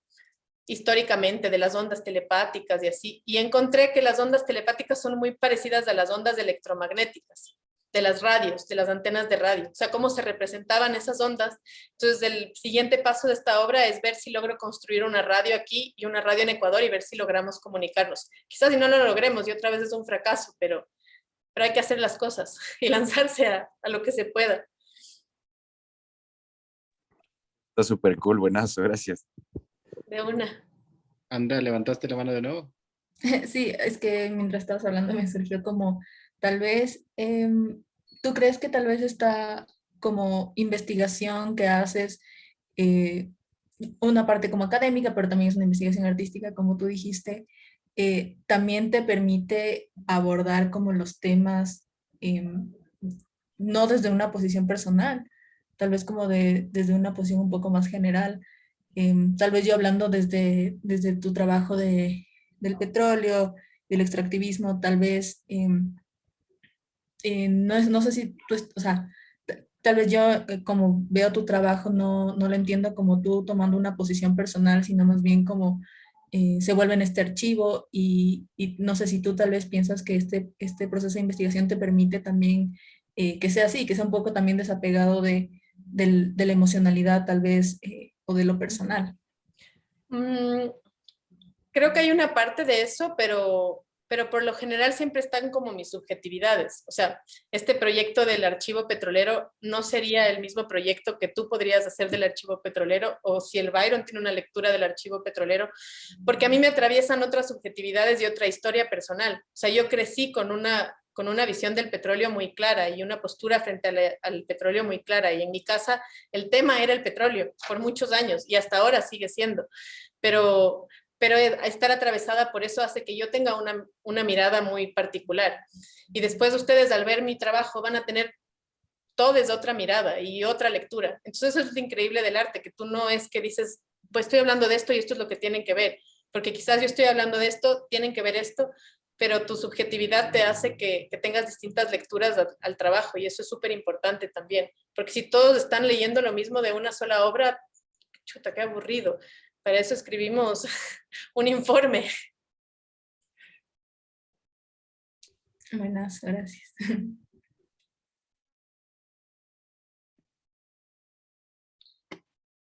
históricamente, de las ondas telepáticas y así, y encontré que las ondas telepáticas son muy parecidas a las ondas electromagnéticas de las radios, de las antenas de radio, o sea, cómo se representaban esas ondas. Entonces, el siguiente paso de esta obra es ver si logro construir una radio aquí y una radio en Ecuador y ver si logramos comunicarnos. Quizás si no lo logremos y otra vez es un fracaso, pero hay que hacer las cosas y lanzarse a lo que se pueda. Está súper cool, buenazo, gracias. De una. Andrea, ¿levantaste la mano de nuevo? Sí, es que mientras estabas hablando me surgió como, tal vez, ¿tú crees que tal vez esta como investigación que haces, eh, una parte como académica, pero también es una investigación artística, como tú dijiste, también te permite abordar como los temas, no desde una posición personal, tal vez como desde una posición un poco más general? Tal vez yo hablando desde tu trabajo del petróleo, del extractivismo, tal vez, no sé si tú, o sea, tal vez yo como veo tu trabajo no lo entiendo como tú tomando una posición personal, sino más bien como se vuelve en este archivo y no sé si tú tal vez piensas que este proceso de investigación te permite también que sea así, que sea un poco también desapegado de la emocionalidad tal vez o de lo personal. Mm, creo que hay una parte de eso, pero por lo general siempre están como mis subjetividades. O sea, este proyecto del archivo petrolero no sería el mismo proyecto que tú podrías hacer del archivo petrolero, o si el Byron tiene una lectura del archivo petrolero, porque a mí me atraviesan otras subjetividades y otra historia personal. O sea, yo crecí con una visión del petróleo muy clara y una postura frente al petróleo muy clara. Y en mi casa el tema era el petróleo por muchos años y hasta ahora sigue siendo. Pero, pero estar atravesada por eso hace que yo tenga una mirada muy particular. Y después ustedes al ver mi trabajo van a tener todo es otra mirada y otra lectura. Entonces eso es lo increíble del arte, que tú no es que dices, pues estoy hablando de esto y esto es lo que tienen que ver, porque quizás yo estoy hablando de esto, tienen que ver esto, pero tu subjetividad te hace que tengas distintas lecturas al trabajo y eso es súper importante también, porque si todos están leyendo lo mismo de una sola obra, chuta, qué aburrido. Para eso escribimos un informe. Buenas, gracias.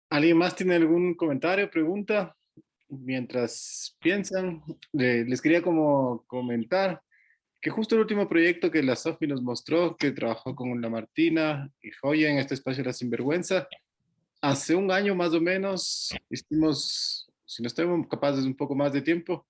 ¿Alguien más tiene algún comentario, pregunta? Mientras piensan, les quería como comentar que justo el último proyecto que la Sofi nos mostró, que trabajó con la Martina y Joya en este espacio de La Sinvergüenza, hace un año más o menos hicimos, si no estamos capaces un poco más de tiempo,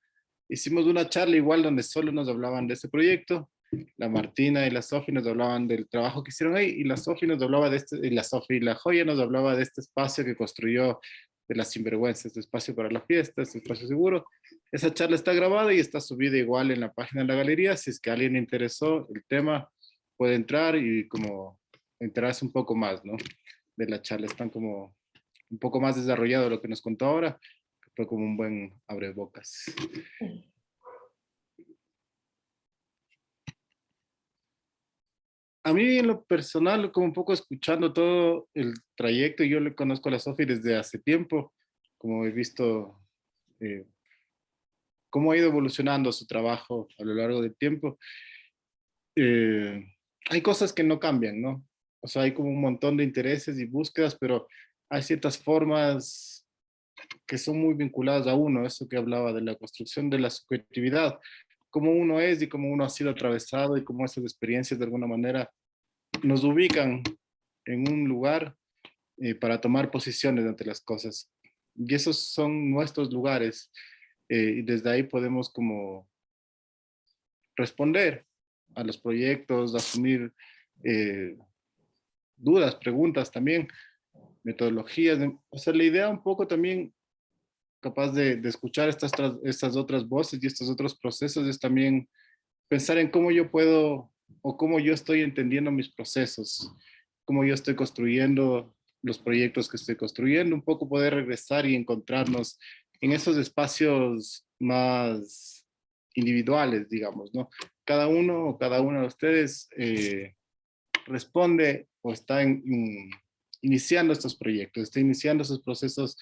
hicimos una charla igual donde solo nos hablaban de este proyecto. La Martina y la Sofi nos hablaban del trabajo que hicieron ahí y la Sofi nos hablaba de este, y la Sofi y la Joya nos hablaba de este espacio que construyó de La Sinvergüenza, este espacio para la fiesta, este espacio seguro. Esa charla está grabada y está subida igual en la página de la galería. Si es que a alguien le interesó el tema, puede entrar y como enterarse un poco más, ¿no? De la charla. Están como un poco más desarrollado de lo que nos contó ahora, que fue como un buen abrebocas. A mí en lo personal, como un poco escuchando todo el trayecto, yo le conozco a la Sofi desde hace tiempo, como he visto eh, cómo ha ido evolucionando su trabajo a lo largo del tiempo. eh, Hay cosas que no cambian, ¿no? O sea, hay como un montón de intereses y búsquedas, pero hay ciertas formas que son muy vinculadas a uno, eso que hablaba de la construcción de la subjetividad, cómo uno es y cómo uno ha sido atravesado y cómo esas experiencias de alguna manera nos ubican en un lugar para tomar posiciones ante las cosas. Y esos son nuestros lugares y desde ahí podemos como responder a los proyectos, asumir eh, dudas, preguntas también, metodologías. O sea, la idea un poco también capaz de escuchar estas otras voces y estos otros procesos es también pensar en cómo yo puedo o cómo yo estoy entendiendo mis procesos, cómo yo estoy construyendo los proyectos que estoy construyendo, un poco poder regresar y encontrarnos en esos espacios más individuales, digamos, ¿no? Cada uno o cada una de ustedes responde o está iniciando estos proyectos, está iniciando esos procesos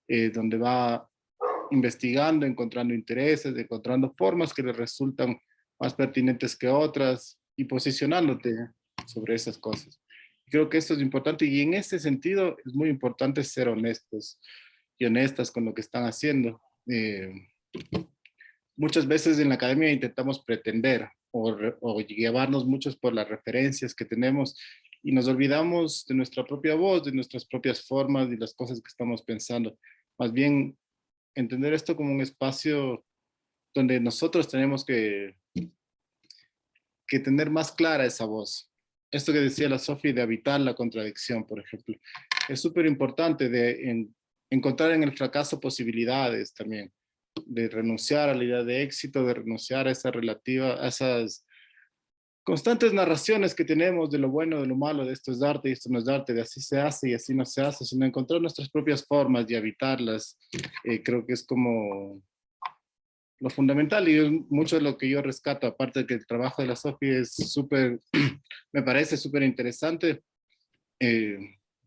donde va investigando, encontrando intereses, encontrando formas que le resultan más pertinentes que otras y posicionándote sobre esas cosas. Creo que esto es importante y en ese sentido es muy importante ser honestos y honestas con lo que están haciendo. Muchas veces en la academia intentamos pretender o llevarnos muchos por las referencias que tenemos y nos olvidamos de nuestra propia voz, de nuestras propias formas y las cosas que estamos pensando. Más bien entender esto como un espacio donde nosotros tenemos que tener más clara esa voz. Esto que decía la Sofi de habitar la contradicción, por ejemplo, es súper importante de encontrar en el fracaso posibilidades también, de renunciar a la idea de éxito, de renunciar a a esas constantes narraciones que tenemos de lo bueno, de lo malo, de esto es arte y esto no es arte, de así se hace y así no se hace, sino encontrar nuestras propias formas y habitarlas. Creo que es como lo fundamental y es mucho de lo que yo rescato, aparte de que el trabajo de la Sofi es súper, me parece súper interesante, eh,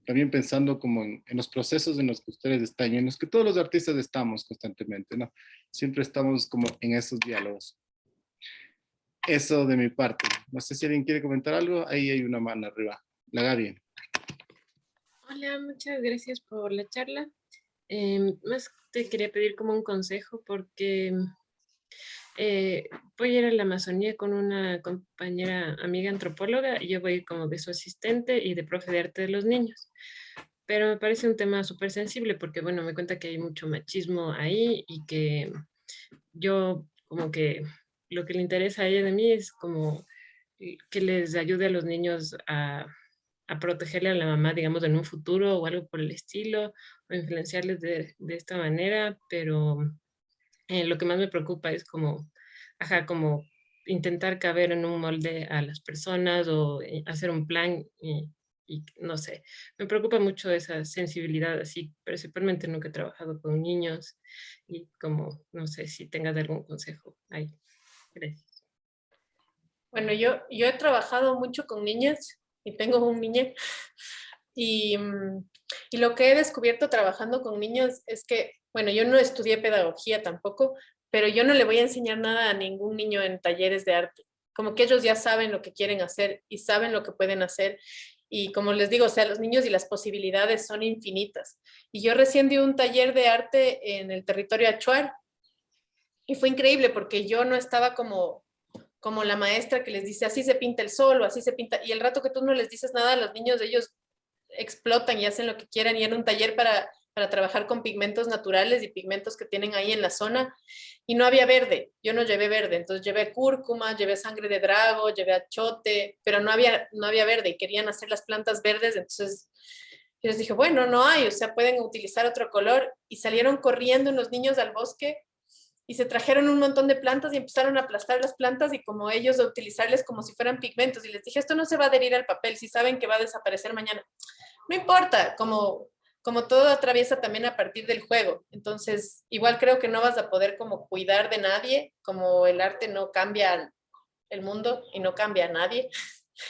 también pensando como en los procesos en los que ustedes están y en los que todos los artistas estamos constantemente, ¿no? Siempre estamos como en esos diálogos. Eso de mi parte. No sé si alguien quiere comentar algo, ahí hay una mano arriba. La Gaby. Hola, muchas gracias por la charla. Más te quería pedir como un consejo porque voy a ir a la Amazonía con una compañera amiga antropóloga y yo voy como de su asistente y de profe de arte de los niños. Pero me parece un tema súper sensible porque, bueno, me cuenta que hay mucho machismo ahí y que yo como que lo que le interesa a ella de mí es como que les ayude a los niños a protegerle a la mamá, digamos, en un futuro o algo por el estilo, o influenciarles de esta manera, pero lo que más me preocupa es como, ajá, como intentar caber en un molde a las personas o hacer un plan y no sé, me preocupa mucho esa sensibilidad así, principalmente nunca he trabajado con niños y como, no sé si tengas algún consejo ahí. Gracias. Bueno, yo he trabajado mucho con niñas y tengo un niño. Y, y lo que he descubierto trabajando con niños es que, bueno, yo no estudié pedagogía tampoco, pero yo no le voy a enseñar nada a ningún niño en talleres de arte. Como que ellos ya saben lo que quieren hacer y saben lo que pueden hacer. Y como les digo, o sea, los niños y las posibilidades son infinitas. Y yo recién di un taller de arte en el territorio Achuar y fue increíble porque yo no estaba como la maestra que les dice, así se pinta el sol o así se pinta, y el rato que tú no les dices nada a los niños, ellos explotan y hacen lo que quieran, y era un taller para trabajar con pigmentos naturales y pigmentos que tienen ahí en la zona, y no había verde, yo no llevé verde, entonces llevé cúrcuma, llevé sangre de drago, llevé achote, pero no había verde, y querían hacer las plantas verdes, entonces yo les dije, bueno, no hay, o sea, pueden utilizar otro color, y salieron corriendo unos niños al bosque, y se trajeron un montón de plantas y empezaron a aplastar las plantas y como ellos a utilizarles como si fueran pigmentos. Y les dije, esto no se va a adherir al papel si saben que va a desaparecer mañana. No importa, como todo atraviesa también a partir del juego. Entonces, igual creo que no vas a poder como cuidar de nadie, como el arte no cambia el mundo y no cambia a nadie.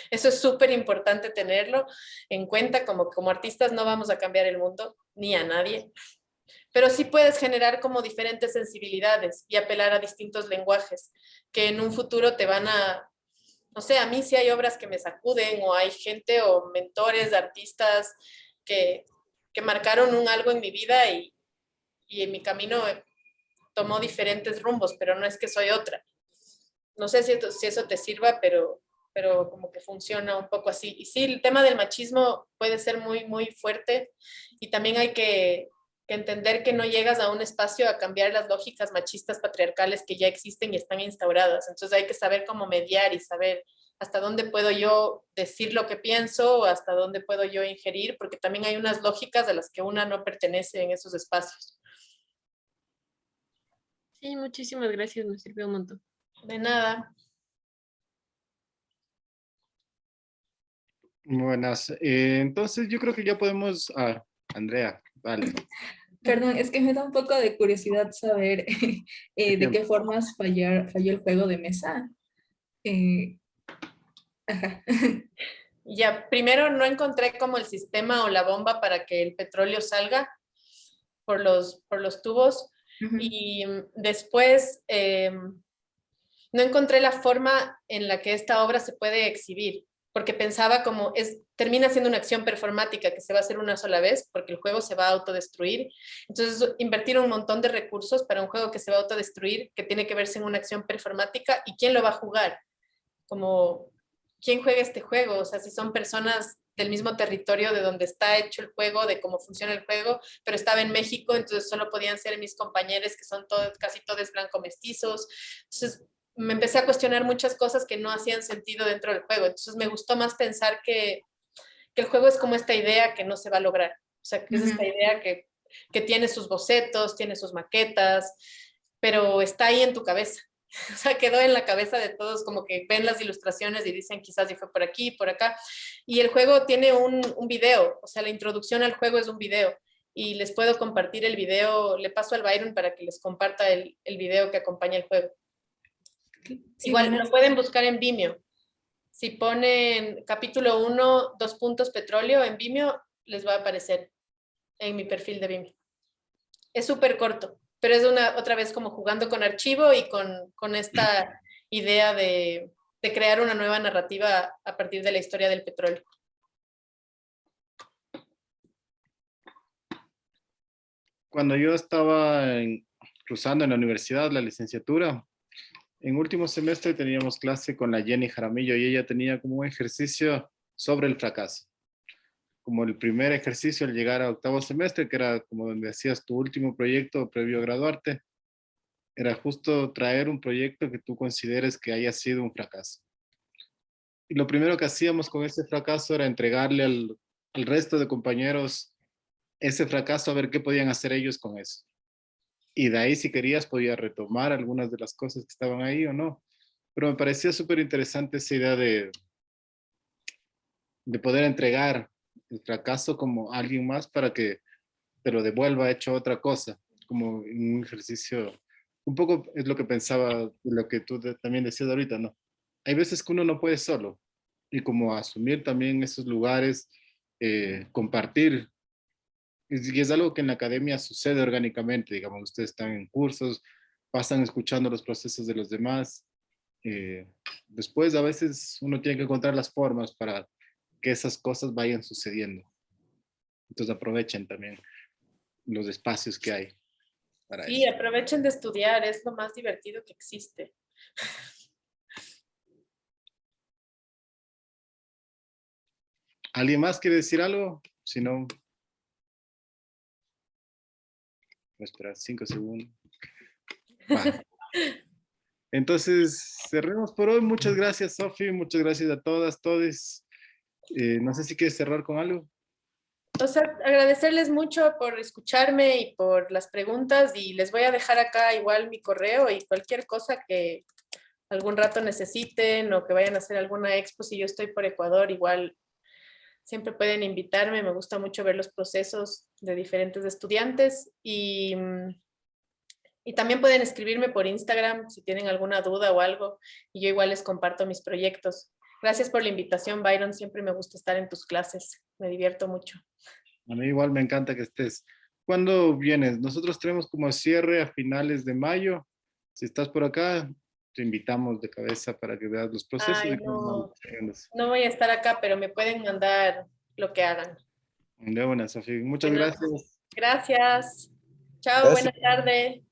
Eso es súper importante tenerlo en cuenta, como artistas no vamos a cambiar el mundo, ni a nadie, pero sí puedes generar como diferentes sensibilidades y apelar a distintos lenguajes que en un futuro te van a, no sé, a mí sí hay obras que me sacuden o hay gente o mentores, artistas que, que marcaron un algo en mi vida y en mi camino tomó diferentes rumbos, pero no es que soy otra. No sé si eso te sirva, pero como que funciona un poco así. Y sí, el tema del machismo puede ser muy, muy fuerte y también hay que entender que no llegas a un espacio a cambiar las lógicas machistas patriarcales que ya existen y están instauradas. Entonces hay que saber cómo mediar y saber hasta dónde puedo yo decir lo que pienso o hasta dónde puedo yo ingerir, porque también hay unas lógicas a las que una no pertenece en esos espacios. Sí, muchísimas gracias, me sirvió un montón. De nada. Buenas. Entonces yo creo que ya podemos... Andrea, vale. Perdón, es que me da un poco de curiosidad saber de qué formas falló el juego de mesa. Ajá. Ya, primero no encontré como el sistema o la bomba para que el petróleo salga por los tubos. Ujú. Y después no encontré la forma en la que esta obra se puede exhibir, porque pensaba como termina siendo una acción performática que se va a hacer una sola vez, porque el juego se va a autodestruir. Entonces, invertir un montón de recursos para un juego que se va a autodestruir, que tiene que verse en una acción performática, ¿y quién lo va a jugar? Como, ¿quién juega este juego? O sea, si son personas del mismo territorio de donde está hecho el juego, de cómo funciona el juego, pero estaba en México, entonces solo podían ser mis compañeros que son casi todos blanco mestizos. Entonces me empecé a cuestionar muchas cosas que no hacían sentido dentro del juego. Entonces me gustó más pensar que el juego es como esta idea que no se va a lograr. O sea, que es esta idea que tiene sus bocetos, tiene sus maquetas, pero está ahí en tu cabeza. O sea, quedó en la cabeza de todos, como que ven las ilustraciones y dicen quizás si fue por aquí, por acá. Y el juego tiene un video, o sea, la introducción al juego es un video. Y les puedo compartir el video, le paso al Byron para que les comparta el video que acompaña el juego. Sí, Igual bueno, lo pueden buscar en Vimeo. Si ponen capítulo 1, 2 puntos petróleo en Vimeo, les va a aparecer en mi perfil de Vimeo. Es súper corto, pero es otra vez como jugando con archivo y con esta idea de crear una nueva narrativa a partir de la historia del petróleo. Cuando yo estaba cruzando en la universidad, la licenciatura, en último semestre teníamos clase con la Jenny Jaramillo y ella tenía como un ejercicio sobre el fracaso. Como el primer ejercicio al llegar a octavo semestre, que era como donde hacías tu último proyecto previo a graduarte, era justo traer un proyecto que tú consideres que haya sido un fracaso. Y lo primero que hacíamos con ese fracaso era entregarle al resto de compañeros ese fracaso a ver qué podían hacer ellos con eso. Y de ahí, si querías, podías retomar algunas de las cosas que estaban ahí o no. Pero me parecía súper interesante esa idea de poder entregar el fracaso como a alguien más para que te lo devuelva hecho otra cosa, como un ejercicio. Un poco es lo que pensaba, lo que tú también decías ahorita, ¿no? Hay veces que uno no puede solo y como asumir también esos lugares, compartir. Y es algo que en la academia sucede orgánicamente, digamos, ustedes están en cursos, pasan escuchando los procesos de los demás. Después a veces uno tiene que encontrar las formas para que esas cosas vayan sucediendo. Entonces aprovechen también los espacios que hay para Sí, eso. aprovechen de estudiar, es lo más divertido que existe. ¿Alguien más quiere decir algo? Si no, voy a esperar 5 segundos. Va. Entonces, cerremos por hoy. Muchas gracias, Sofi. Muchas gracias a todas, todos. No sé si quieres cerrar con algo. O sea, agradecerles mucho por escucharme y por las preguntas y les voy a dejar acá igual mi correo y cualquier cosa que algún rato necesiten o que vayan a hacer alguna expo, si yo estoy por Ecuador, igual siempre pueden invitarme, me gusta mucho ver los procesos de diferentes estudiantes y también pueden escribirme por Instagram si tienen alguna duda o algo y yo igual les comparto mis proyectos. Gracias por la invitación, Byron. Siempre me gusta estar en tus clases. Me divierto mucho. A mí igual me encanta que estés. ¿Cuándo vienes? Nosotros tenemos como cierre a finales de mayo. Si estás por acá, te invitamos de cabeza para que veas los procesos. Ay, y cómo no, vamos haciendo. no voy a estar acá, pero me pueden mandar lo que hagan. De buena, Sofía. Muchas Bueno, gracias. gracias. Chao, Gracias. buena tarde.